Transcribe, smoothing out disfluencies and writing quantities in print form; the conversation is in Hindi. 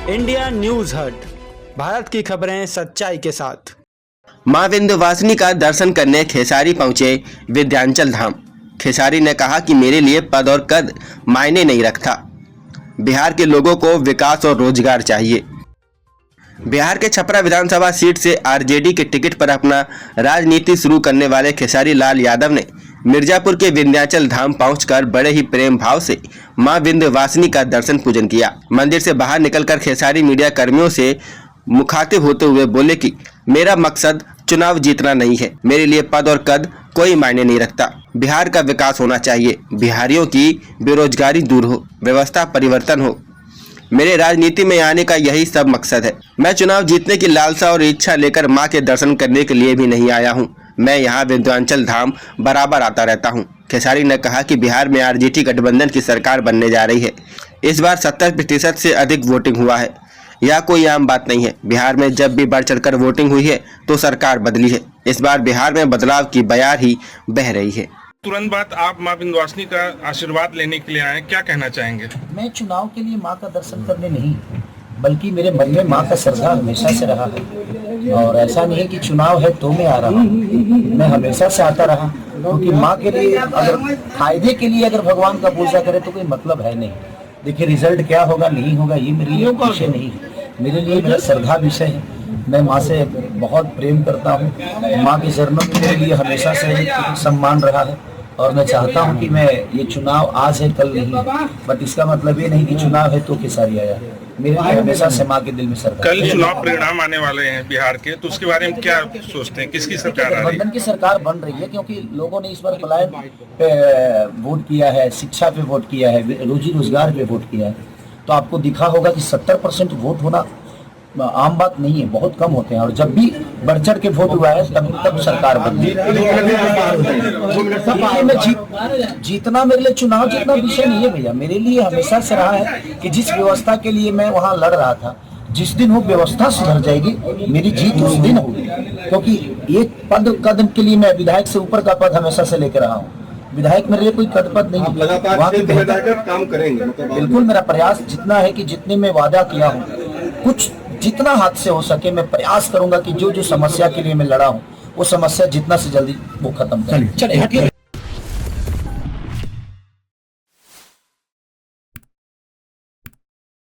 इंडिया न्यूज हट, भारत की खबरें सच्चाई के साथ। मां विंध्यवासिनी का दर्शन करने खेसारी पहुंचे विंध्याचल धाम। खेसारी ने कहा कि मेरे लिए पद और कद मायने नहीं रखता, बिहार के लोगों को विकास और रोजगार चाहिए। बिहार के छपरा विधानसभा सीट से आरजेडी के टिकट पर अपना राजनीति शुरू करने वाले खेसारी लाल यादव ने मिर्जापुर के विंध्याचल धाम पहुंचकर बड़े ही प्रेम भाव से मां विंध्यवासिनी का दर्शन पूजन किया। मंदिर से बाहर निकलकर खेसारी मीडिया कर्मियों से मुखातिब होते हुए बोले कि मेरा मकसद चुनाव जीतना नहीं है, मेरे लिए पद और कद कोई मायने नहीं रखता। बिहार का विकास होना चाहिए, बिहारियों की बेरोजगारी दूर हो, व्यवस्था परिवर्तन हो। मेरे राजनीति में आने का यही सब मकसद है। मैं चुनाव जीतने की लालसा और इच्छा लेकर मां के दर्शन करने के लिए भी नहीं आया हूं। मैं यहां विंध्याचल धाम बराबर आता रहता हूं। खेसारी ने कहा कि बिहार में आरजेडी गठबंधन की सरकार बनने जा रही है। इस बार 70% से अधिक वोटिंग हुआ है। यह कोई आम बात नहीं है। बिहार में जब भी बढ़ चढ़कर वोटिंग हुई है तो सरकार बदली है। इस बार बिहार में बदलाव की बयार ही बह रही है। तुरंत बाद आप मां विंध्यवासिनी का आशीर्वाद लेने के लिए आए, क्या कहना चाहेंगे? मैं चुनाव के लिए मां का दर्शन करने नहीं, बल्कि मेरे मन में मां का श्रद्धा हमेशा से रहा है। और ऐसा नहीं है कि चुनाव है तो मैं आ रहा हूँ, मैं हमेशा से आता रहा। क्योंकि मां के लिए अगर फायदे के लिए अगर भगवान का पूजा करे तो कोई मतलब है नहीं। देखिए रिजल्ट क्या होगा नहीं होगा ये मेरे लिए विषय नहीं है, मेरे लिए मेरा श्रद्धा विषय है। मैं माँ से बहुत प्रेम करता हूँ। माँ के चरणों में मेरे लिए हमेशा से सम्मान रहा है और मैं चाहता हूँ कि मैं ये चुनाव आज है कल नहीं, बट इसका मतलब ये नहीं कि चुनाव है तो खेसारी आया। मेरे लिए हमेशा से माँ के दिल में श्रद्धा। कल चुनाव परिणाम आने वाले हैं बिहार के, तो उसके बारे में क्या सोचते हैं? किसकी सरकार आ रही है? गठबंधन की सरकार बन रही है, क्योंकि लोगों ने इस बार पलायन पे वोट किया है, शिक्षा पे वोट किया है, रोजी रोजगार पे वोट किया है। तो आपको दिखा होगा कि 70% वोट होना आम बात नहीं है, बहुत कम होते हैं। और जब भी बढ़ चढ़ के वोट हुआ है तब सरकार बनी। मैं जीतना मेरे लिए चुनाव जीतना विषय नहीं है भैया। मेरे लिए हमेशा से रहा है कि जिस व्यवस्था के लिए मैं वहाँ लड़ रहा था, जिस दिन वो व्यवस्था सुधर जाएगी मेरी जीत उस दिन होगी। क्योंकि एक पद कदम के लिए मैं विधायक से ऊपर का पद हमेशा से लेकर रहा हूँ। विधायक मेरे लिए कोई कद पद नहीं, वहाँ के बेहतर काम करेंगे। बिल्कुल मेरा प्रयास जितना है कि जितने में वादा किया हूँ, कुछ जितना हाथ से हो सके मैं प्रयास करूंगा कि जो समस्या के लिए मैं लड़ा हूँ वो समस्या जितना से जल्दी वो खत्म करें।